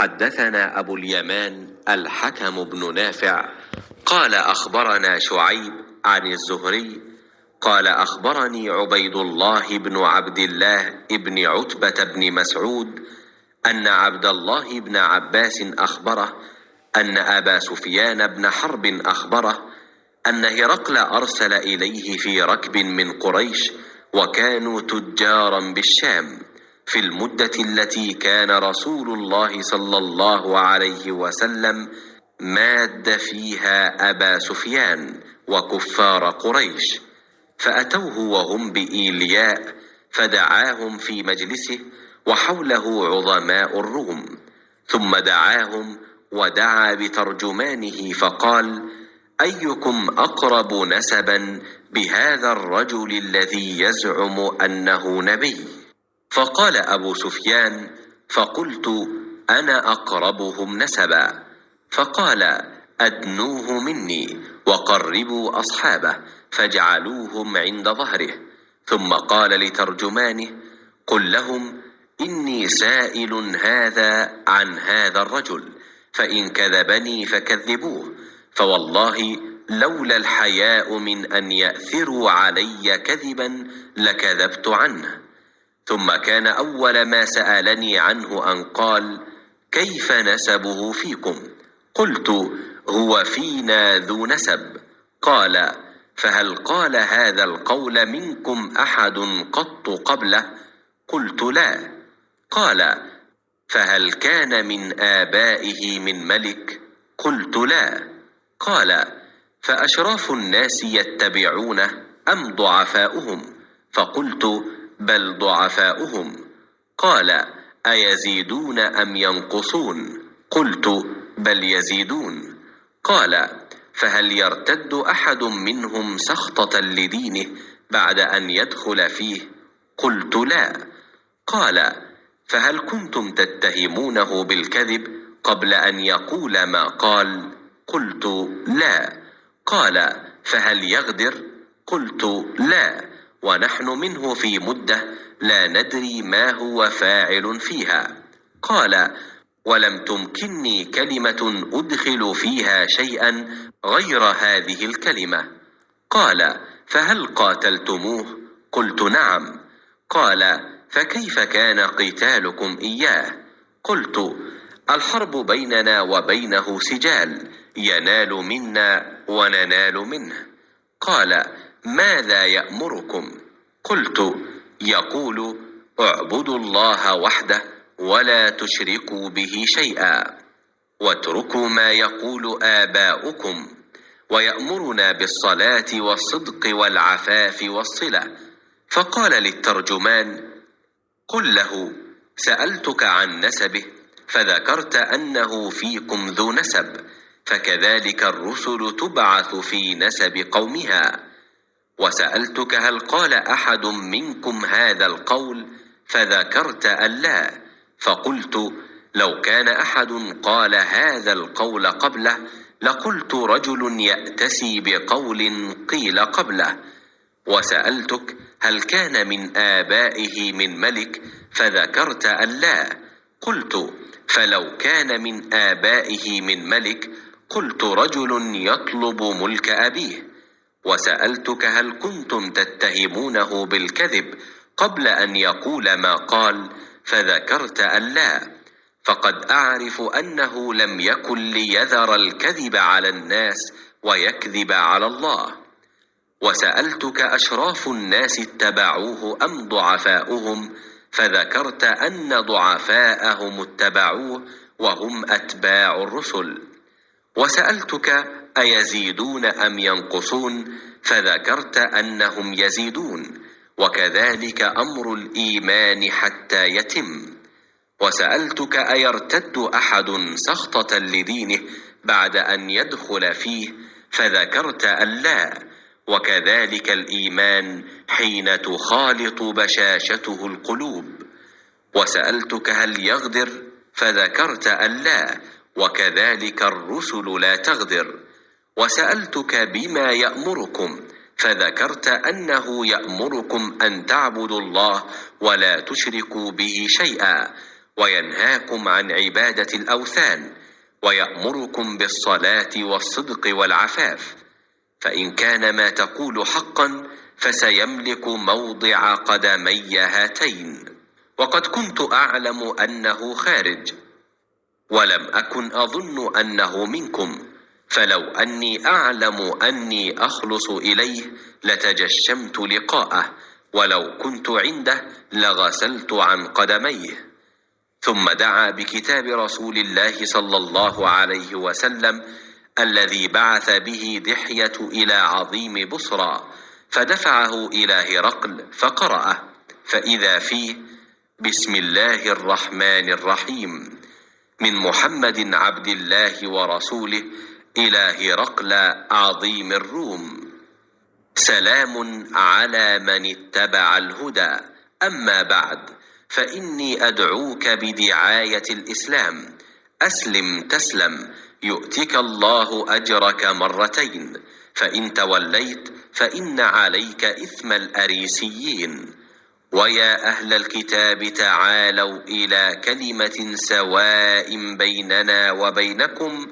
حدثنا أبو اليمان الحكم بن نافع قال أخبرنا شعيب عن الزهري قال أخبرني عبيد الله بن عبد الله بن عتبة بن مسعود أن عبد الله بن عباس أخبره أن أبا سفيان بن حرب أخبره أن هرقل أرسل إليه في ركب من قريش وكانوا تجارا بالشام في المدة التي كان رسول الله صلى الله عليه وسلم ماد فيها أبا سفيان وكفار قريش، فأتوه وهم بإيلياء فدعاهم في مجلسه وحوله عظماء الروم، ثم دعاهم ودعا بترجمانه فقال: أيكم أقرب نسبا بهذا الرجل الذي يزعم أنه نبي؟ فقال أبو سفيان: فقلت: أنا أقربهم نسبا. فقال: أدنوه مني وقربوا أصحابه فاجعلوهم عند ظهره، ثم قال لترجمانه: قل لهم إني سائل هذا عن هذا الرجل، فإن كذبني فكذبوه، فوالله لولا الحياء من أن يأثروا علي كذبا لكذبت عنه. ثم كان أول ما سألني عنه أن قال: كيف نسبه فيكم؟ قلت: هو فينا ذو نسب. قال: فهل قال هذا القول منكم أحد قط قبله؟ قلت: لا. قال: فهل كان من آبائه من ملك؟ قلت: لا. قال: فأشراف الناس يتبعونه أم ضعفاؤهم؟ فقلت: بل ضعفاؤهم. قال: أيزيدون أم ينقصون؟ قلت: بل يزيدون. قال: فهل يرتد أحد منهم سخطة لدينه بعد أن يدخل فيه؟ قلت: لا. قال: فهل كنتم تتهمونه بالكذب قبل أن يقول ما قال؟ قلت: لا. قال: فهل يغدر؟ قلت: لا، ونحن منه في مدة لا ندري ما هو فاعل فيها. قال: ولم تمكنني كلمة أدخل فيها شيئا غير هذه الكلمة. قال: فهل قاتلتموه؟ قلت: نعم. قال: فكيف كان قتالكم إياه؟ قلت: الحرب بيننا وبينه سجال، ينال منا وننال منه. قال: ماذا يأمركم؟ قلت: يقول: اعبدوا الله وحده ولا تشركوا به شيئا، واتركوا ما يقول آباؤكم، ويأمرنا بالصلاة والصدق والعفاف والصلة. فقال للترجمان: قل له: سألتك عن نسبه فذكرت أنه فيكم ذو نسب، فكذلك الرسل تبعث في نسب قومها. وسألتك: هل قال أحد منكم هذا القول؟ فذكرت أن لا، فقلت: لو كان أحد قال هذا القول قبله لقلت: رجل يأتسي بقول قيل قبله. وسألتك: هل كان من آبائه من ملك؟ فذكرت أن لا، قلت: فلو كان من آبائه من ملك قلت: رجل يطلب ملك أبيه. وسألتك: هل كنتم تتهمونه بالكذب قبل أن يقول ما قال؟ فذكرت أن لا، فقد أعرف أنه لم يكن ليذر الكذب على الناس ويكذب على الله. وسألتك: أشراف الناس اتبعوه أم ضعفاؤهم؟ فذكرت أن ضعفاءهم اتبعوه وهم أتباع الرسل. وسألتك: أيزيدون أم ينقصون؟ فذكرت أنهم يزيدون، وكذلك أمر الإيمان حتى يتم. وسألتك: أيرتد أحد سخطة لدينه بعد أن يدخل فيه؟ فذكرت أن لا، وكذلك الإيمان حين تخالط بشاشته القلوب. وسألتك: هل يغدر؟ فذكرت أن لا، وكذلك الرسل لا تغدر. وسألتك: بما يأمركم؟ فذكرت أنه يأمركم أن تعبدوا الله ولا تشركوا به شيئا، وينهاكم عن عبادة الأوثان، ويأمركم بالصلاة والصدق والعفاف، فإن كان ما تقول حقا فسيملك موضع قدمي هاتين. وقد كنت أعلم أنه خارج، ولم أكن أظن أنه منكم، فلو أني أعلم أني أخلص إليه لتجشمت لقاءه، ولو كنت عنده لغسلت عن قدميه. ثم دعا بكتاب رسول الله صلى الله عليه وسلم الذي بعث به دحية إلى عظيم بصرى، فدفعه إلى هرقل فقرأه، فإذا فيه: بسم الله الرحمن الرحيم، من محمد عبد الله ورسوله إلى هرقل عظيم الروم، سلام على من اتبع الهدى، أما بعد، فإني أدعوك بدعاية الإسلام، أسلم تسلم، يؤتك الله أجرك مرتين، فإن توليت فإن عليك إثم الأريسيين. ويا أهل الكتاب تعالوا إلى كلمة سواء بيننا وبينكم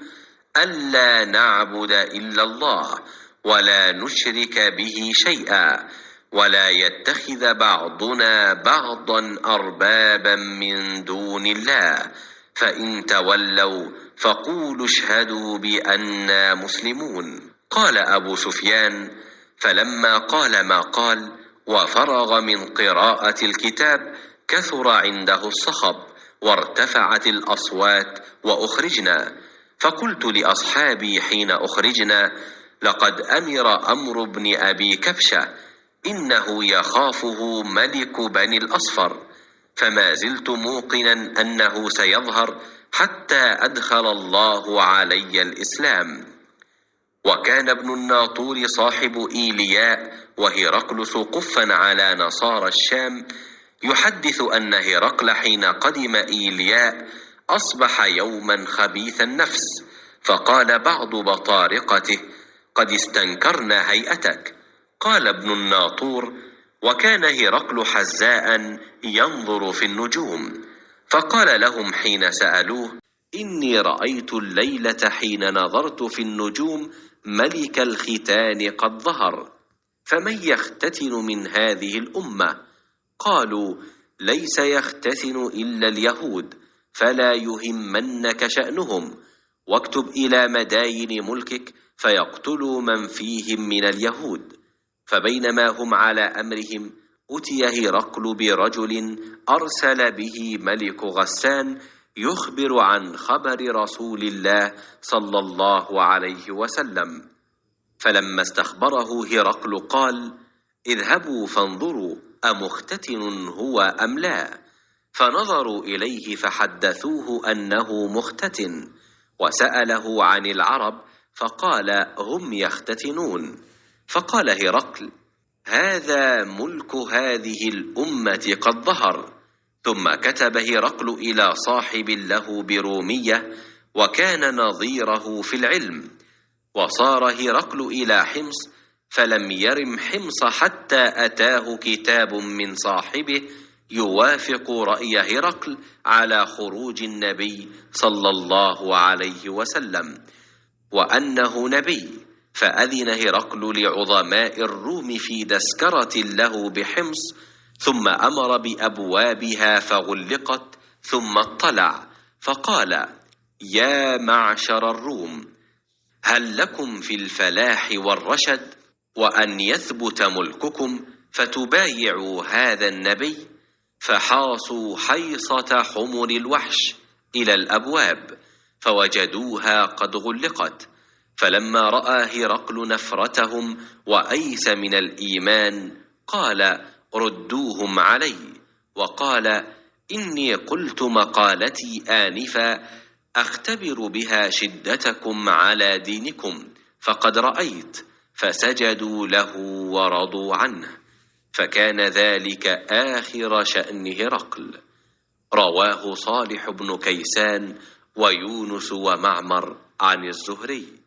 ألا نعبد إلا الله ولا نشرك به شيئا، ولا يتخذ بعضنا بعضا أربابا من دون الله، فإن تولوا فقولوا اشهدوا بأننا مسلمون. قال أبو سفيان: فلما قال ما قال وفرغ من قراءة الكتاب كثر عنده الصخب وارتفعت الأصوات وأخرجنا، فقلت لأصحابي حين أخرجنا: لقد أمر أمر بن أبي كبشة، إنه يخافه ملك بني الأصفر، فما زلت موقنا أنه سيظهر حتى أدخل الله علي الإسلام. وكان ابن الناطور صاحب إيلياء وهرقل قفا على نصارى الشام يحدث أن هرقل حين قدم إيلياء أصبح يوما خبيث النفس، فقال بعض بطارقته: قد استنكرنا هيئتك. قال ابن الناطور: وكان هرقل حزاء ينظر في النجوم، فقال لهم حين سألوه: إني رأيت الليلة حين نظرت في النجوم ملك الختان قد ظهر، فمن يختتن من هذه الأمة؟ قالوا: ليس يختتن إلا اليهود، فلا يهمنك شأنهم، واكتب إلى مداين ملكك فيقتلوا من فيهم من اليهود. فبينما هم على أمرهم أتي هرقل برجل أرسل به ملك غسان يخبر عن خبر رسول الله صلى الله عليه وسلم. فلما استخبره هرقل قال: اذهبوا فانظروا أمختتن هو أم لا؟ فنظروا إليه فحدثوه أنه مختتن، وسأله عن العرب فقال: هم يختتنون. فقال هرقل: هذا ملك هذه الأمة قد ظهر. ثم كتب هرقل إلى صاحب له برومية وكان نظيره في العلم، وصار هرقل إلى حمص، فلم يرم حمص حتى أتاه كتاب من صاحبه يوافق رأي هرقل على خروج النبي صلى الله عليه وسلم وأنه نبي، فأذن هرقل لعظماء الروم في تذكرة له بحمص، ثم أمر بأبوابها فغلقت، ثم اطلع فقال: يا معشر الروم، هل لكم في الفلاح والرشد وأن يثبت ملككم فتبايعوا هذا النبي؟ فحاصوا حيصة حمر الوحش إلى الأبواب فوجدوها قد غلقت. فلما رأى هرقل نفرتهم وأيس من الإيمان قال: ردوهم علي. وقال: إني قلت مقالتي آنفا أختبر بها شدتكم على دينكم، فقد رأيت. فسجدوا له ورضوا عنه، فكان ذلك آخر شأن هرقل. رواه صالح بن كيسان ويونس ومعمر عن الزهري.